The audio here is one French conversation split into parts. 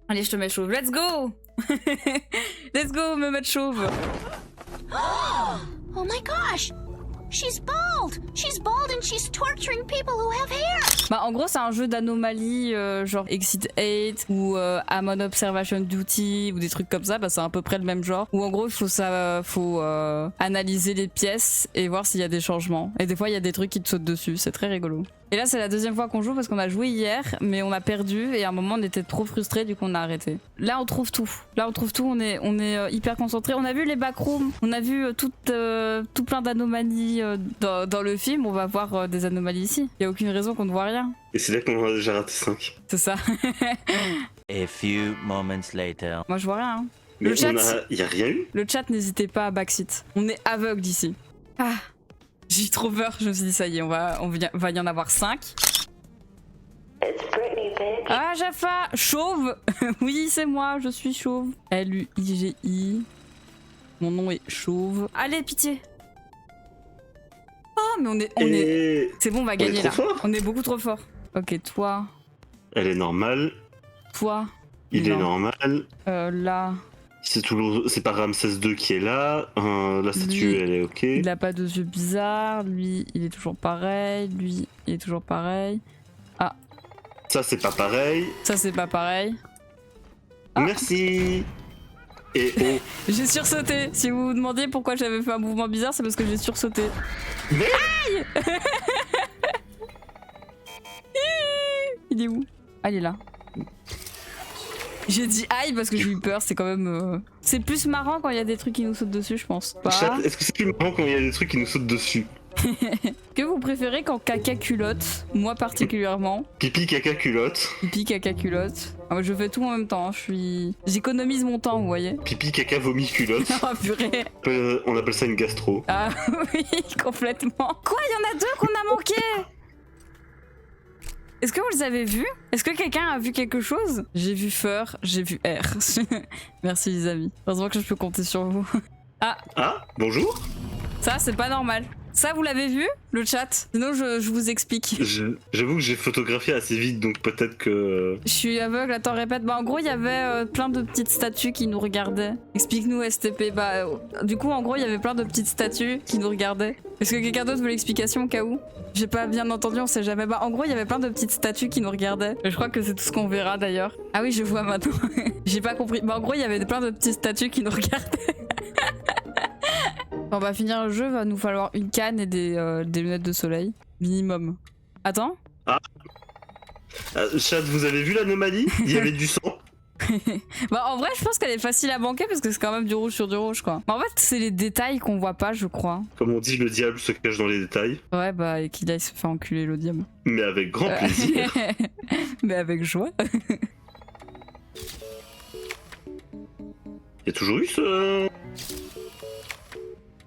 Allez, je te mets chauve. Let's go. Let's go, me mettre chauve. Oh my gosh! She's bald! She's bald and she's torturing people who have hair! Bah en gros c'est un jeu d'anomalie genre Exit 8 ou Amon Observation Duty ou des trucs comme ça, bah c'est à peu près le même genre. Où en gros il faut analyser les pièces et voir s'il y a des changements. Et des fois il y a des trucs qui te sautent dessus, c'est très rigolo. Et là c'est la deuxième fois qu'on joue parce qu'on a joué hier mais on a perdu et à un moment on était trop frustrés du coup on a arrêté. Là on trouve tout. Là on trouve tout, on est hyper concentrés. On a vu les backrooms, on a vu tout plein d'anomalies dans le film, on va voir des anomalies ici. Il y a aucune raison qu'on ne voit rien. Et c'est là qu'on a déjà raté 5. C'est ça. A few moments later. Moi je vois rien. Hein. Mais Le chat, y a rien eu? Le chat, n'hésitez pas à backseat. On est aveugle d'ici. Ah, j'ai eu trop peur. Je me suis dit ça y est, va y en avoir 5. Ah Jaffa, chauve. Oui c'est moi, je suis chauve. L-U-I-G-I. Mon nom est chauve. Allez pitié. Oh mais on est... C'est bon, on va gagner là. Fort. On est beaucoup trop fort. Ok, toi. Elle est normale. Toi. Il non. est normal. Là. C'est pas Ramsès II qui est là. La statue, elle est ok. Il a pas de yeux bizarres. Lui, il est toujours pareil. Lui, il est toujours pareil. Ah. Ça, c'est pas pareil. Ça, c'est pas pareil. Ah. Merci. Et J'ai sursauté. Si vous vous demandiez pourquoi j'avais fait un mouvement bizarre, c'est parce que j'ai sursauté. Mais... Aïe. Il est où? Ah, il est là. J'ai dit aïe parce que j'ai eu peur, c'est quand même... C'est plus marrant quand il y a des trucs qui nous sautent dessus, je pense. Chat, est-ce que c'est plus marrant quand il y a des trucs qui nous sautent dessus? Que vous préférez quand caca culotte? Moi particulièrement. Pipi, caca, culotte. Pipi, caca, culotte. Ah, moi, je fais tout en même temps, j'économise mon temps, vous voyez. Pipi, caca, vomi, culotte. Oh purée. On appelle ça une gastro. Ah oui, complètement. Quoi, il y en a 2 qu'on a manqué? Est-ce que vous les avez vus? Est-ce que quelqu'un a vu quelque chose? J'ai vu Feur, j'ai vu R. Merci les amis. Heureusement que je peux compter sur vous. Ah, bonjour. Ça, c'est pas normal. Ça, vous l'avez vu, le chat? Sinon, je vous explique. J'avoue que j'ai photographié assez vite, donc peut-être que... Je suis aveugle, attends, répète. Bah, en gros, il y avait plein de petites statues qui nous regardaient. Explique-nous, STP. Bah, du coup, en gros, il y avait plein de petites statues qui nous regardaient. Est-ce que quelqu'un d'autre veut l'explication au cas où? J'ai pas bien entendu, on sait jamais. Bah, en gros, il y avait plein de petites statues qui nous regardaient. Je crois que c'est tout ce qu'on verra d'ailleurs. Ah oui, je vois maintenant. J'ai pas compris. Bah, en gros, il y avait plein de petites statues qui nous regardaient. On va finir le jeu, va nous falloir une canne et des lunettes de soleil. Minimum. Attends. Ah. Chat, vous avez vu l'anomalie? Il y avait du sang. Bah en vrai je pense qu'elle est facile à banquer parce que c'est quand même du rouge sur du rouge quoi. Bah, en fait c'est les détails qu'on voit pas je crois. Comme on dit, le diable se cache dans les détails. Ouais bah et qu'il aille se faire enculer le diable. Mais avec grand plaisir. Mais avec joie. Il y a toujours eu ce...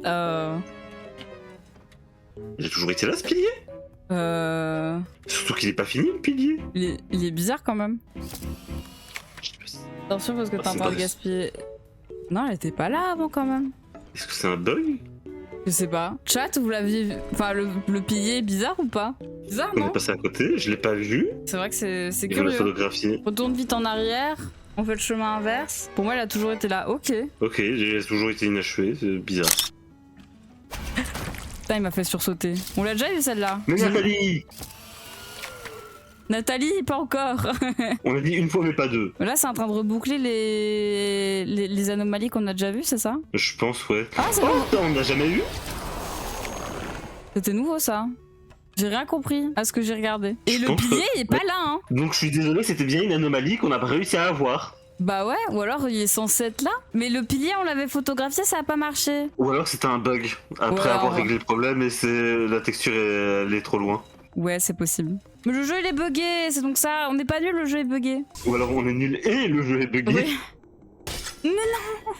Il a toujours été là ce pilier? Surtout qu'il est pas fini le pilier. Il est bizarre quand même. Attention parce que t'es en train de gaspiller. Non, elle était pas là avant quand même. Est-ce que c'est un bug? Je sais pas. Chat, vous l'aviez vu? Enfin, le pilier est bizarre ou pas? Bizarre, On non? est passé à côté, je l'ai pas vu. C'est vrai que c'est Je vais le curieux. photographier. Retourne vite en arrière. On fait le chemin inverse. Pour moi, elle a toujours été là. Ok. Ok, j'ai toujours été inachevé, c'est bizarre. Putain, il m'a fait sursauter. On l'a déjà vu celle-là. Mais Nathalie! Nathalie, pas encore. On a dit une fois mais pas deux. Là, c'est en train de reboucler les anomalies qu'on a déjà vues, c'est ça? Je pense, ouais. Ah, c'est Oh, bon. attends, on n'a jamais eu? C'était nouveau, ça. J'ai rien compris à ce que j'ai regardé. Et Je le pense pilier, que- il est pas là, hein. Donc je suis désolé, c'était bien une anomalie qu'on n'a pas réussi à avoir. Bah ouais, ou alors il est censé être là. Mais le pilier, on l'avait photographié, ça a pas marché. Ou alors c'était un bug, après Ouais, avoir on- réglé le problème et la texture elle est trop loin. Ouais, c'est possible. Mais le jeu, il est buggé, c'est donc ça. On n'est pas nul, le jeu est buggé. Ou alors on est nul et le jeu est bugué. Oui. Mais non.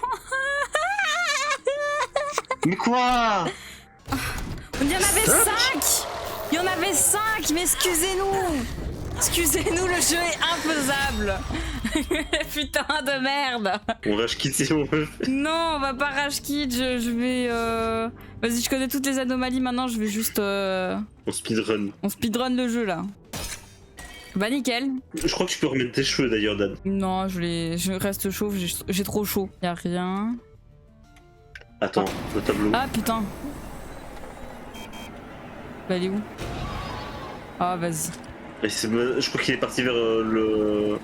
Mais quoi? Il y en avait 5. Il y en avait 5, mais excusez-nous. Excusez-nous, le jeu est infaisable. Putain de merde. On rage quitte si on veut. Non, on va pas rage quit, je vais... Vas-y, je connais toutes les anomalies maintenant, je vais juste... On speedrun. On speedrun le jeu, là. Bah nickel. Je crois que tu peux remettre tes cheveux d'ailleurs, Dan. Non, je reste chauve, j'ai trop chaud. Y'a rien. Attends, le tableau. Ah putain. Bah elle est où? Ah vas-y. Je crois qu'il est parti vers le...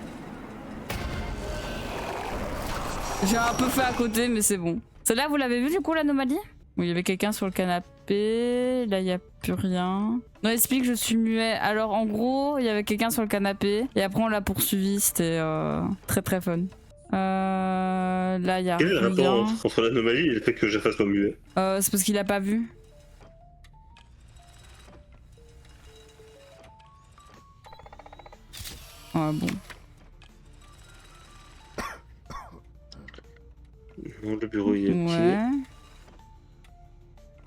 J'ai un peu fait à côté mais c'est bon. Celle-là vous l'avez vu du coup l'anomalie? Bon, il y avait quelqu'un sur le canapé, là il y a plus rien. Non, explique, je suis muet. Alors en gros, il y avait quelqu'un sur le canapé et après on l'a poursuivi, c'était très très fun. Là il y a Quel est le rien. rapport entre l'anomalie et le fait que je fasse pas muet? C'est parce qu'il a pas vu. Ah bon. Non, le bureau il est Ouais. pied.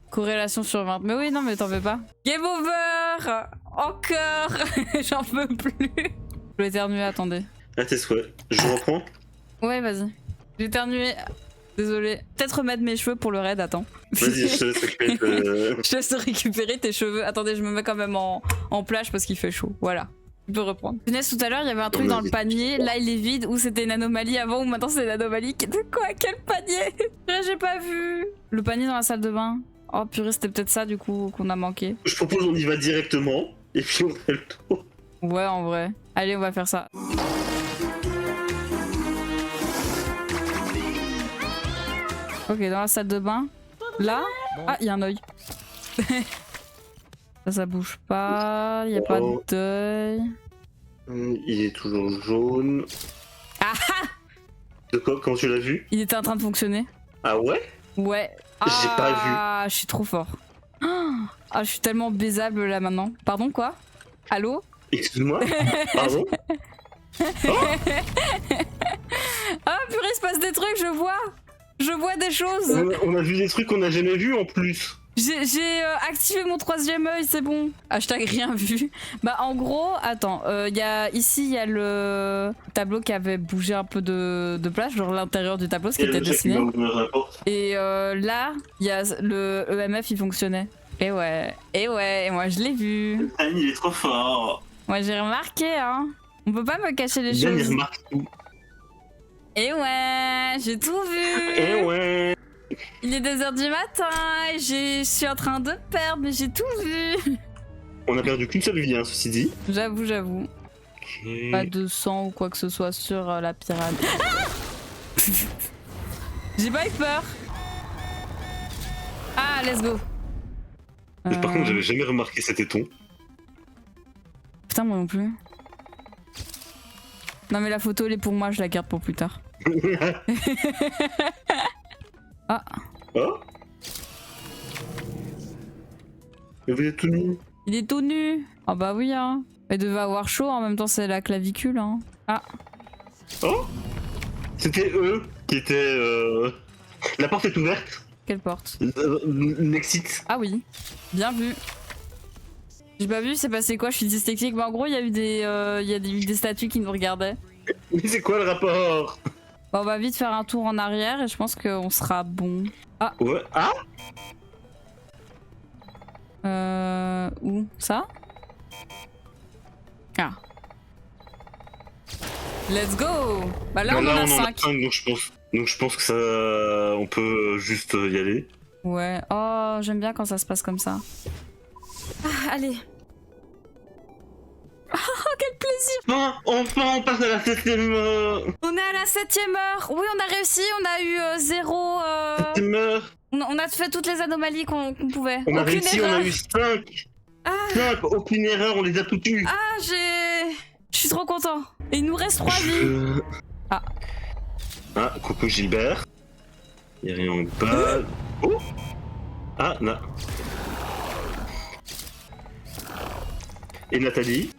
Corrélation sur 20. Mais oui, non, mais t'en fais pas. Game over! Encore! J'en peux plus. Je vais éternuer, attendez. Ah, tes souhaits. Je reprends. Ouais, vas-y. J'ai éternué. Désolé. Peut-être remettre mes cheveux pour le raid, attends. Vas-y, je te laisse récupérer le... Je te laisse récupérer tes cheveux. Attendez, je me mets quand même en plage parce qu'il fait chaud. Voilà. Tu peux reprendre. Punaise, tout à l'heure, il y avait un truc dans le panier. Là, il est vide. Ou c'était une anomalie avant, ou maintenant c'est une anomalie. De quoi? Quel panier? J'ai pas vu. Le panier dans la salle de bain. Oh purée, c'était peut-être ça du coup qu'on a manqué. Je propose on y va directement, et puis on fait le tour. Ouais, en vrai. Allez, on va faire ça. Ok, dans la salle de bain. Là. Ah, il y a un œil. Ça bouge pas. Il y a pas d'œil. Il est toujours jaune. Ah ah! De quoi? Comment tu l'as vu? Il était en train de fonctionner. Ah ouais? Ouais. J'ai pas vu. Ah, je suis trop fort. Ah, je suis tellement baisable là maintenant. Pardon, quoi? Allô? Excuse-moi? Pardon? Ah, purée, il se passe des trucs, je vois. Je vois des choses. On a vu des trucs qu'on n'a jamais vus en plus. J'ai activé mon troisième œil, c'est bon. Hashtag rien vu. Bah en gros, attends, ici il y a le tableau qui avait bougé un peu de place, genre l'intérieur du tableau, ce qui était dessiné. Et là, il y a le EMF, il fonctionnait. Et ouais, et moi je l'ai vu. Dan, il est trop fort. Moi j'ai remarqué, hein. On peut pas me cacher les Dan, il choses. remarque tout. Et ouais, j'ai tout vu. Eh ouais. Il est 2h du matin et je suis en train de perdre, mais j'ai tout vu. On a perdu qu'une seule vie, hein, ceci dit. J'avoue. Okay. Pas de sang ou quoi que ce soit sur la pyramide. Ah j'ai pas eu peur. Ah, let's go. Par contre, j'avais jamais remarqué cet éton. Putain, moi non plus. Non mais la photo elle est pour moi, je la garde pour plus tard. Ah. Oh? Mais vous êtes tout nu. Il est tout nu. Ah bah oui hein. Il devait avoir chaud, en même temps c'est la clavicule hein. Ah. Oh? C'était eux qui étaient... La porte est ouverte. Quelle porte? Nexit. Ah oui. Bien vu. J'ai pas vu, c'est passé quoi? Je suis dyslexique. Mais en gros, il y a eu des statues qui nous regardaient. Mais c'est quoi le rapport? Bon, on va vite faire un tour en arrière et je pense qu'on sera bon. Ah. Ouais. Ah? Où? Ça? Ah. Let's go! Bah là, on en a 5. Donc je pense que ça... On peut juste y aller. Ouais. Oh, j'aime bien quand ça se passe comme ça. Ah, allez. Oh, quel plaisir! Enfin, on passe à la 7ème heure. On est à la 7ème heure. Oui, on a réussi. On a eu 0... 7ème heure. On a fait toutes les anomalies qu'on pouvait. On a Aucune réussi, erreur. on a eu 5. Ah. 5, aucune erreur, on les a toutes eues. Ah, je suis trop content. Et il nous reste 3 vies. Ah. Ah, coucou Gilbert. Y'a rien en bas. Oh. Ah, là. Et Nathalie.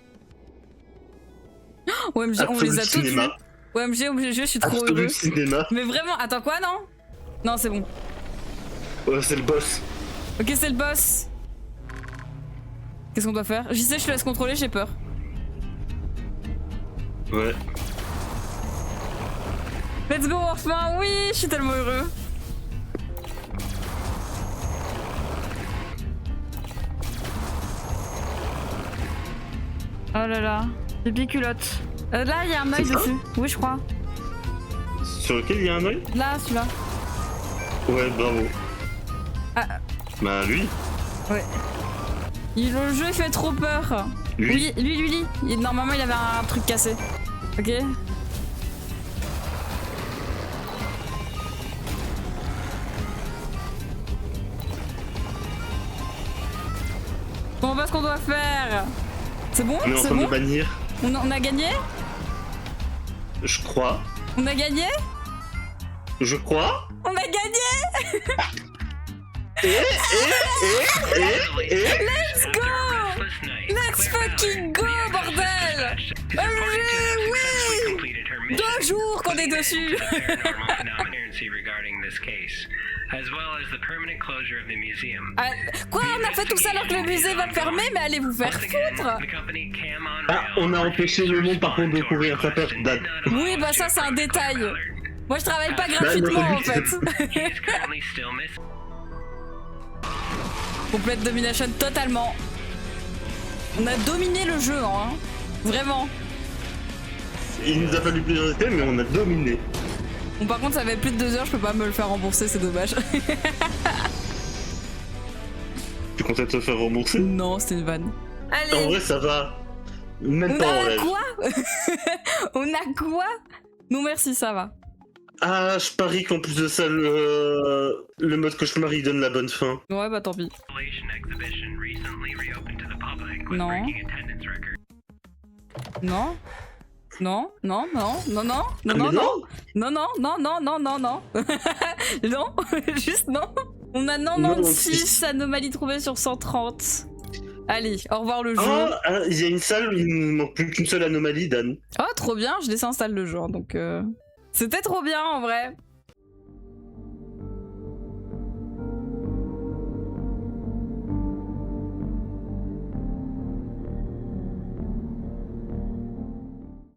OMG, on Absolute les a toutes vues. cinéma. OMG, je suis trop Absolute heureux. cinéma. Mais vraiment, attends quoi, non? Non, c'est bon. Ouais, c'est le boss. Ok, c'est le boss. Qu'est-ce qu'on doit faire? J'y sais, je te laisse contrôler, j'ai peur. Ouais. Let's go, enfin, oui, je suis tellement heureux. Oh là là. Pipi culotte. Là, il y a un œil C'est ça dessus. Oui, je crois. Sur lequel il y a un œil? Là, celui-là. Ouais, bravo. Ah. Bah lui. Ouais. Le jeu il fait trop peur. Lui. Oui, lui. Normalement, il avait un truc cassé. Ok. On voit ce qu'on doit faire. C'est bon? On est en C'est train de bon? bannir. On a gagné? Je crois. On a gagné? Je crois. On a gagné! Let's go! Let's fucking go, bordel! Oui! 2 jours qu'on est dessus! Ah, quoi? On a fait tout ça alors que le musée va fermer, mais allez vous faire foutre! Ah, on a empêché le monde par contre de courir, ça perd date. Oui, bah ça c'est un détail. Moi je travaille pas gratuitement en fait. Complète domination totalement. On a dominé le jeu, hein. Vraiment. Il nous a fallu plusieurs essais, mais on a dominé. Bon, par contre, ça fait plus de 2 heures, je peux pas me le faire rembourser, c'est dommage. Tu comptes te faire rembourser? Non, c'était une vanne. En Allez, vrai, ça va. Même on pas en a rêve. quoi? On a quoi? Non merci, ça va. Ah, je parie qu'en plus de ça, le mode cauchemar il donne la bonne fin. Ouais, bah tant pis. Non. Non. Non, non, non, non, non, Ah, non, mais non, non, non, non, non, non, non, non, non, juste non. On a 96 anomalies trouvées sur 130. Allez, au revoir le jeu. Ah, il y a une salle où il ne manque plus qu'une seule anomalie, Dan. Oh, trop bien, je désinstalle le jeu, donc c'était trop bien en vrai.